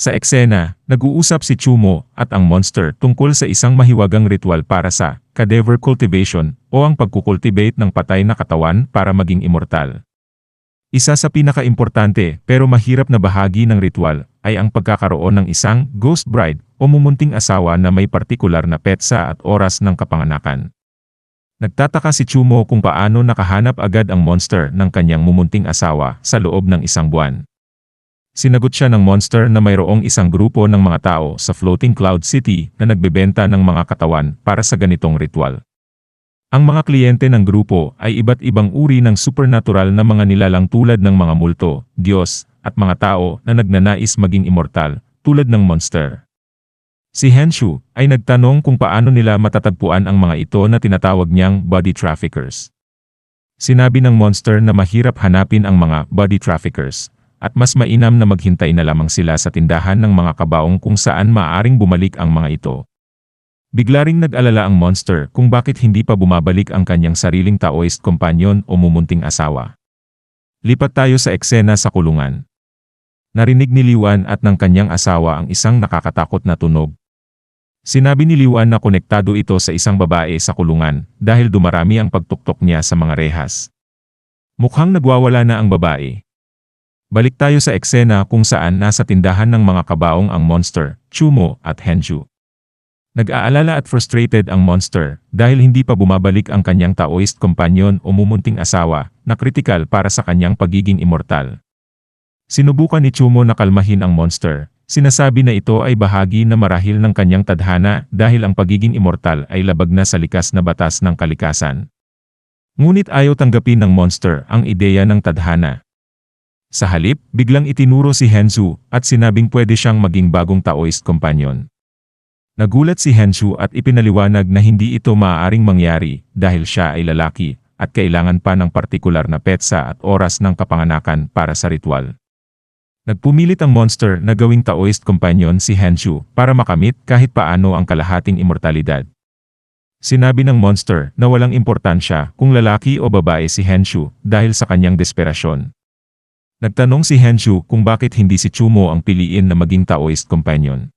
Sa eksena, nag-uusap si Chumo at ang monster tungkol sa isang mahiwagang ritual para sa cadaver cultivation o ang pagkukultivate ng patay na katawan para maging immortal. Isa sa pinaka-importante pero mahirap na bahagi ng ritual ay ang pagkakaroon ng isang ghost bride o mumunting asawa na may partikular na petsa at oras ng kapanganakan. Nagtataka si Chumo kung paano nakahanap agad ang monster ng kanyang mumunting asawa sa loob ng isang buwan. Sinagot siya ng monster na mayroong isang grupo ng mga tao sa Floating Cloud City na nagbebenta ng mga katawan para sa ganitong ritual. Ang mga kliyente ng grupo ay iba't ibang uri ng supernatural na mga nilalang tulad ng mga multo, Diyos, at mga tao na nagnanais maging immortal, tulad ng monster. Si Henshu ay nagtanong kung paano nila matatagpuan ang mga ito na tinatawag niyang body traffickers. Sinabi ng monster na mahirap hanapin ang mga body traffickers, at mas mainam na maghintay na lamang sila sa tindahan ng mga kabaong kung saan maaaring bumalik ang mga ito. Bigla ring nag-alala ang monster kung bakit hindi pa bumabalik ang kanyang sariling Taoist companion o mumunting asawa. Lipat tayo sa eksena sa kulungan. Narinig ni Liwan at ng kanyang asawa ang isang nakakatakot na tunog. Sinabi ni Liwan na konektado ito sa isang babae sa kulungan dahil dumarami ang pagtuktok niya sa mga rehas. Mukhang nagwawala na ang babae. Balik tayo sa eksena kung saan nasa tindahan ng mga kabaong ang monster, Chumo at Henshu. Nag-aalala at frustrated ang monster dahil hindi pa bumabalik ang kanyang Taoist companion o mumunting asawa na kritikal para sa kanyang pagiging immortal. Sinubukan ni Chumo na kalmahin ang monster. Sinasabi na ito ay bahagi na marahil ng kanyang tadhana dahil ang pagiging immortal ay labag na sa likas na batas ng kalikasan. Ngunit ayaw tanggapin ng monster ang ideya ng tadhana. Sa halip, biglang itinuro si Henshu at sinabing pwede siyang maging bagong Taoist companion. Nagulat si Henshu at ipinaliwanag na hindi ito maaaring mangyari dahil siya ay lalaki at kailangan pa ng partikular na petsa at oras ng kapanganakan para sa ritual. Nagpumilit ang monster na gawing Taoist companion si Henshu para makamit kahit paano ang kalahating immortalidad. Sinabi ng monster na walang importansya kung lalaki o babae si Henshu dahil sa kanyang desperasyon. Nagtanong si Henshu kung bakit hindi si Chumo ang piliin na maging Taoist companion.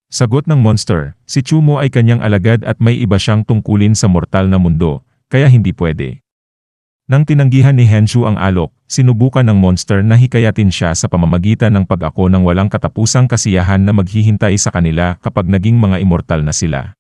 Sagot ng monster, si Chumo ay kanyang alagad at may iba siyang tungkulin sa mortal na mundo, kaya hindi pwede. Nang tinanggihan ni Henshu ang alok, sinubukan ng monster na hikayatin siya sa pamamagitan ng pag-ako ng walang katapusang kasiyahan na maghihintay sa kanila kapag naging mga immortal na sila.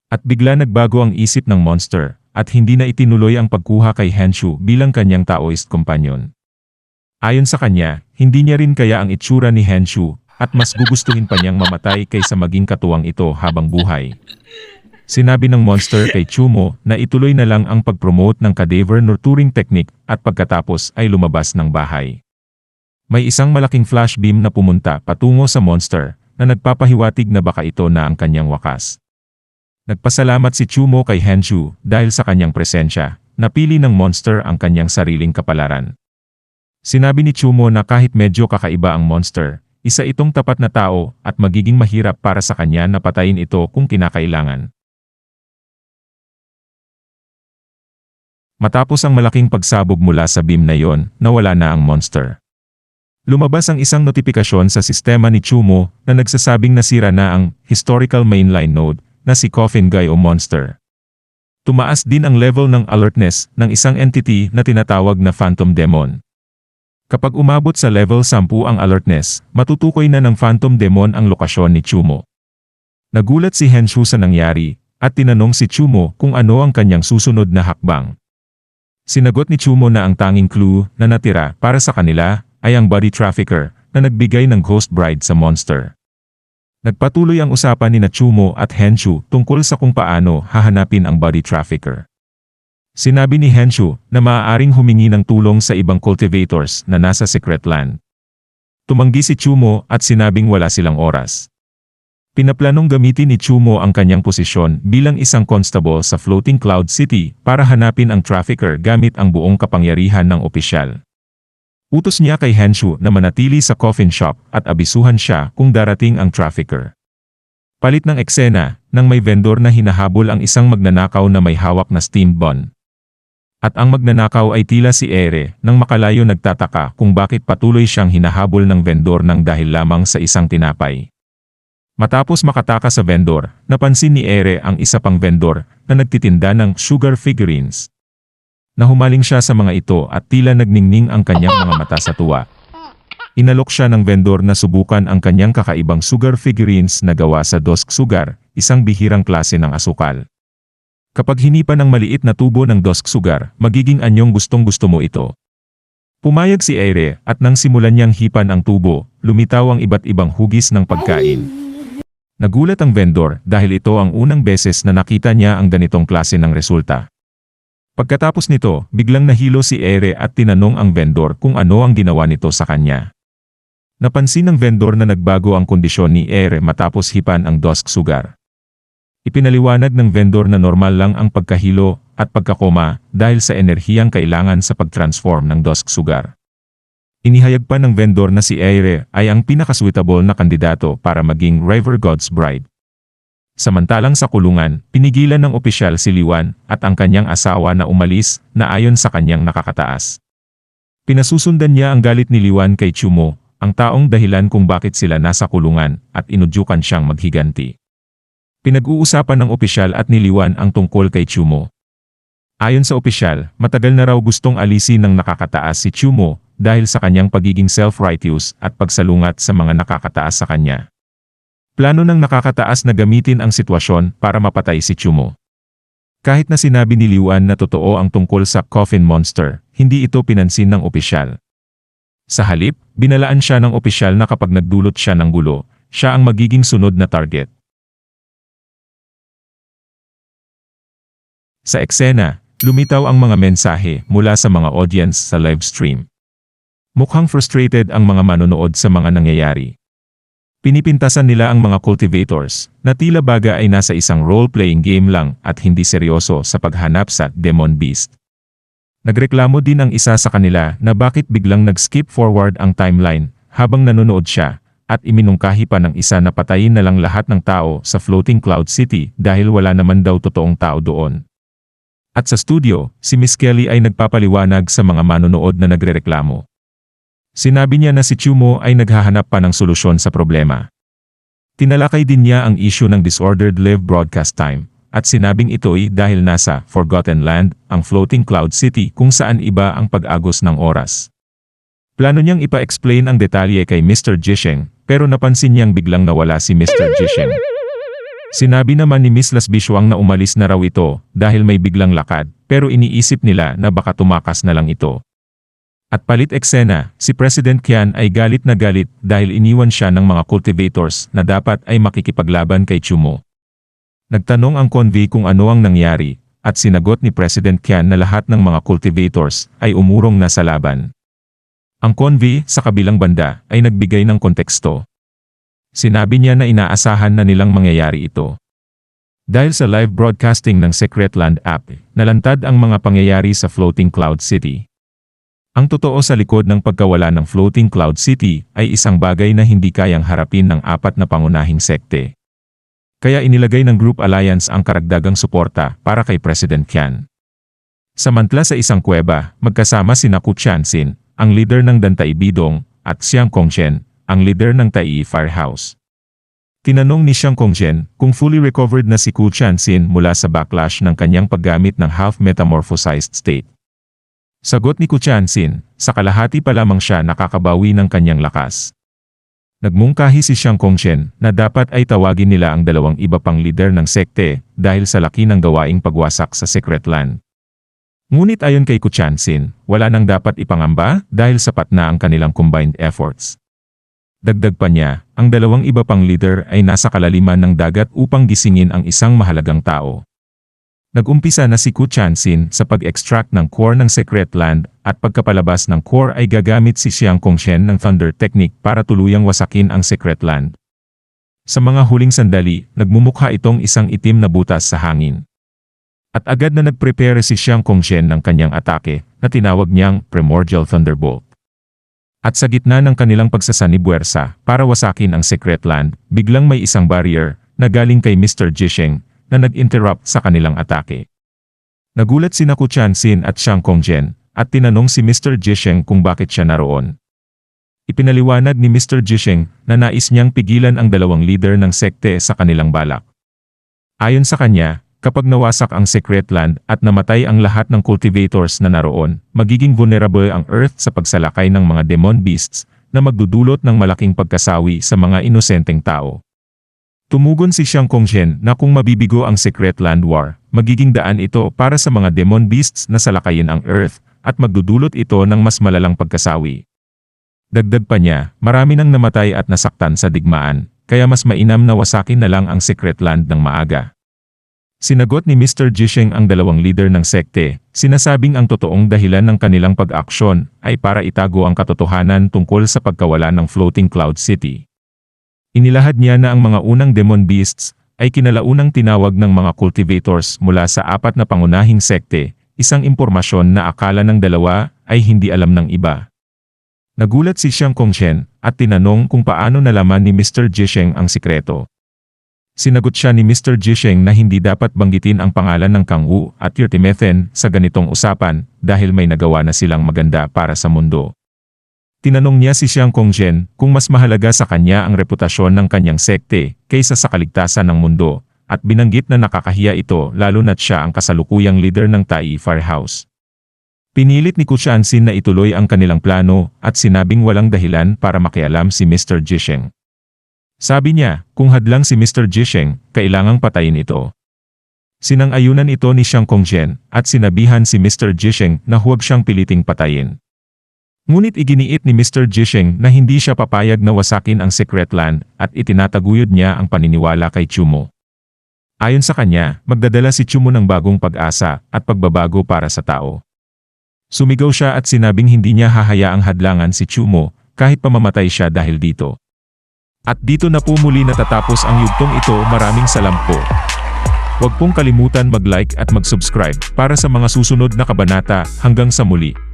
At bigla nagbago ang isip ng monster, at hindi na itinuloy ang pagkuha kay Henshu bilang kanyang Taoist companion. Ayon sa kanya, hindi niya rin kaya ang itsura ni Henshu, at mas gugustuhin pa niyang mamatay kaysa maging katuwang ito habang buhay. Sinabi ng monster kay Chumo na ituloy na lang ang pag-promote ng cadaver nurturing technique at pagkatapos ay lumabas ng bahay. May isang malaking flash beam na pumunta patungo sa monster na nagpapahiwatig na baka ito na ang kanyang wakas. Nagpasalamat si Chumo kay Henshu dahil sa kanyang presensya, napili ng monster ang kanyang sariling kapalaran. Sinabi ni Chumo na kahit medyo kakaiba ang monster, isa itong tapat na tao at magiging mahirap para sa kanya na patayin ito kung kinakailangan. Matapos ang malaking pagsabog mula sa beam na yon, nawala na ang monster. Lumabas ang isang notifikasyon sa sistema ni Chumo na nagsasabing nasira na ang historical mainline node na si Coffin Guy o monster. Tumaas din ang level ng alertness ng isang entity na tinatawag na Phantom Demon. Kapag umabot sa level 10 ang alertness, matutukoy na ng Phantom Demon ang lokasyon ni Chumo. Nagulat si Henshu sa nangyari, at tinanong si Chumo kung ano ang kanyang susunod na hakbang. Sinagot ni Chumo na ang tanging clue na natira para sa kanila ay ang body trafficker na nagbigay ng ghost bride sa monster. Nagpatuloy ang usapan ni Chumo at Henshu tungkol sa kung paano hahanapin ang body trafficker. Sinabi ni Henshu na maaaring humingi ng tulong sa ibang cultivators na nasa secret land. Tumanggi si Chumo at sinabing wala silang oras. Pinaplanong gamitin ni Chumo ang kanyang posisyon bilang isang constable sa Floating Cloud City para hanapin ang trafficker gamit ang buong kapangyarihan ng opisyal. Utos niya kay Henshu na manatili sa coffin shop at abisuhan siya kung darating ang trafficker. Palit ng eksena, nang may vendor na hinahabol ang isang magnanakaw na may hawak na steam bun. At ang magnanakaw ay tila si Ere, nang makalayo nagtataka kung bakit patuloy siyang hinahabol ng vendor ng dahil lamang sa isang tinapay. Matapos makatakas sa vendor, napansin ni Ere ang isa pang vendor na nagtitinda ng sugar figurines. Nahumaling siya sa mga ito at tila nagningning ang kanyang mga mata sa tuwa. Inalok siya ng vendor na subukan ang kanyang kakaibang sugar figurines na gawa sa dusk sugar, isang bihirang klase ng asukal. Kapag hinipan ng maliit na tubo ng dusk sugar, magiging anyong gustong-gusto mo ito. Pumayag si Ere at nang simulan niyang hipan ang tubo, lumitaw ang iba't ibang hugis ng pagkain. Nagulat ang vendor dahil ito ang unang beses na nakita niya ang ganitong klase ng resulta. Pagkatapos nito, biglang nahilo si Ere at tinanong ang vendor kung ano ang ginawa nito sa kanya. Napansin ng vendor na nagbago ang kondisyon ni Ere matapos hipan ang dusk sugar. Ipinaliwanag ng vendor na normal lang ang pagkahilo at pagkakoma dahil sa enerhiyang kailangan sa pag-transform ng dusk sugar. Inihayag pa ng vendor na si Ere ay ang pinakasuitable na kandidato para maging River God's bride. Samantalang sa kulungan, pinigilan ng opisyal si Liwan at ang kanyang asawa na umalis na ayon sa kanyang nakakataas. Pinasusundan niya ang galit ni Liwan kay Chumo, ang taong dahilan kung bakit sila nasa kulungan at inudyukan siyang maghiganti. Pinag-uusapan ng opisyal at ni Liwan ang tungkol kay Chumo. Ayon sa opisyal, matagal na raw gustong alisin ng nakakataas si Chumo dahil sa kanyang pagiging self-righteous at pagsalungat sa mga nakakataas sa kanya. Plano ng nakakataas na gamitin ang sitwasyon para mapatay si Chumo. Kahit na sinabi ni Liwan na totoo ang tungkol sa coffin monster, hindi ito pinansin ng opisyal. Sa halip, binalaan siya ng opisyal na kapag nagdulot siya ng gulo, siya ang magiging sunod na target. Sa eksena, lumitaw ang mga mensahe mula sa mga audience sa live stream. Mukhang frustrated ang mga manonood sa mga nangyayari. Pinipintasan nila ang mga cultivators na tila baga ay nasa isang role-playing game lang at hindi seryoso sa paghanap sa demon beast. Nagreklamo din ang isa sa kanila na bakit biglang nag-skip forward ang timeline habang nanonood siya at iminungkahi pa ng isa na patayin na lang lahat ng tao sa Floating Cloud City dahil wala naman daw totoong tao doon. At sa studio, si Miss Kelly ay nagpapaliwanag sa mga manonood na nagrereklamo. Sinabi niya na si Chumo ay naghahanap pa ng solusyon sa problema. Tinalakay din niya ang issue ng disordered live broadcast time, at sinabing ito'y dahil nasa Forgotten Land, ang Floating Cloud City kung saan iba ang pag-agos ng oras. Plano niyang ipa-explain ang detalye kay Mr. Jisheng, pero napansin niyang biglang nawala si Mr. Jisheng. Sinabi naman ni Miss Lasbiswang na umalis na raw ito dahil may biglang lakad, pero iniisip nila na baka tumakas na lang ito. At palit eksena, si President Qian ay galit na galit dahil iniwan siya ng mga cultivators na dapat ay makikipaglaban kay Chumo. Nagtanong ang convoy kung ano ang nangyari, at sinagot ni President Qian na lahat ng mga cultivators ay umurong na sa laban. Ang convoy sa kabilang banda ay nagbigay ng konteksto. Sinabi niya na inaasahan na nilang mangyayari ito. Dahil sa live broadcasting ng Secret Land app, nalantad ang mga pangyayari sa Floating Cloud City. Ang totoo sa likod ng pagkawala ng Floating Cloud City ay isang bagay na hindi kayang harapin ng apat na pangunahing sekte. Kaya inilagay ng Group Alliance ang karagdagang suporta para kay President Qian. Samantala sa isang kuweba, magkasama sina Ku Chansin, ang leader ng Dantai Bidong, at Xiang Kongchen, ang leader ng Tai Firehouse. Tinanong ni Xiang Kongchen kung fully recovered na si Ku Chansin mula sa backlash ng kanyang paggamit ng half-metamorphosized state. Sagot ni Ku Chansin, sa kalahati pa lamang siya nakakabawi ng kanyang lakas. Nagmungkahi si Xiang Kongchen na dapat ay tawagin nila ang dalawang iba pang leader ng sekte dahil sa laki ng gawaing pagwasak sa Secret Land. Ngunit ayon kay Ku Chansin, wala nang dapat ipangamba dahil sapat na ang kanilang combined efforts. Dagdag pa niya, ang dalawang iba pang leader ay nasa kalaliman ng dagat upang gisingin ang isang mahalagang tao. Nag-umpisa na si Ku Chansin sa pag-extract ng core ng Secret Land at pagkapalabas ng core ay gagamit si Xiang Kongchen ng Thunder Technique para tuluyang wasakin ang Secret Land. Sa mga huling sandali, nagmumukha itong isang itim na butas sa hangin. At agad na nagprepare si Xiang Kongchen ng kanyang atake na tinawag niyang Primordial Thunderbolt. At sa gitna ng kanilang pagsasanibwersa para wasakin ang Secret Land, biglang may isang barrier na galing kay Mr. Jisheng na nag-interrupt sa kanilang atake. Nagulat sina Ku Chansin at Xiang Kongjian, at tinanong si Mr. Jisheng kung bakit siya naroon. Ipinaliwanag ni Mr. Jisheng na nais niyang pigilan ang dalawang leader ng sekte sa kanilang balak. Ayon sa kanya, kapag nawasak ang Secret Land at namatay ang lahat ng cultivators na naroon, magiging vulnerable ang Earth sa pagsalakay ng mga demon beasts na magdudulot ng malaking pagkasawi sa mga inosenteng tao. Tumugon si Xiang Kongjian na kung mabibigo ang Secret Land War, magiging daan ito para sa mga demon beasts na salakayin ang Earth at magdudulot ito ng mas malalang pagkasawi. Dagdag pa niya, marami nang namatay at nasaktan sa digmaan, kaya mas mainam na wasakin na lang ang Secret Land ng maaga. Sinagot ni Mr. Jisheng ang dalawang leader ng sekte, sinasabing ang totoong dahilan ng kanilang pag-aksyon ay para itago ang katotohanan tungkol sa pagkawala ng Floating Cloud City. Inilahad niya na ang mga unang demon beasts ay kinalaunang tinawag ng mga cultivators mula sa 4 na pangunahing sekte, isang impormasyon na akala ng dalawa ay hindi alam ng iba. Nagulat si Xiang Kongjian at tinanong kung paano nalaman ni Mr. Jisheng ang sikreto. Sinagot siya ni Mr. Jisheng na hindi dapat banggitin ang pangalan ng Kang Wu at Yurtimethen sa ganitong usapan dahil may nagawa na silang maganda para sa mundo. Tinanong niya si Xiang Kongjian kung mas mahalaga sa kanya ang reputasyon ng kanyang sekte kaysa sa kaligtasan ng mundo, at binanggit na nakakahiya ito lalo na't siya ang kasalukuyang leader ng Tai Firehouse. Pinilit ni Ku Chansin na ituloy ang kanilang plano at sinabing walang dahilan para makialam si Mr. Jisheng. Sabi niya, kung hadlang si Mr. Jisheng, kailangang patayin ito. Sinang-ayunan ito ni Xiang Kongjian at sinabihan si Mr. Jisheng na huwag siyang piliting patayin. Ngunit iginiit ni Mr. Jisheng na hindi siya papayag na wasakin ang Secret Land at itinataguyod niya ang paniniwala kay Chumo. Ayon sa kanya, magdadala si Chumo ng bagong pag-asa at pagbabago para sa tao. Sumigaw siya at sinabing hindi niya hahayaang hadlangan si Chumo kahit pamamatay siya dahil dito. At dito na po muli natatapos ang yugtong ito. Maraming salamat po. Huwag pong kalimutan mag-like at mag-subscribe para sa mga susunod na kabanata. Hanggang sa muli.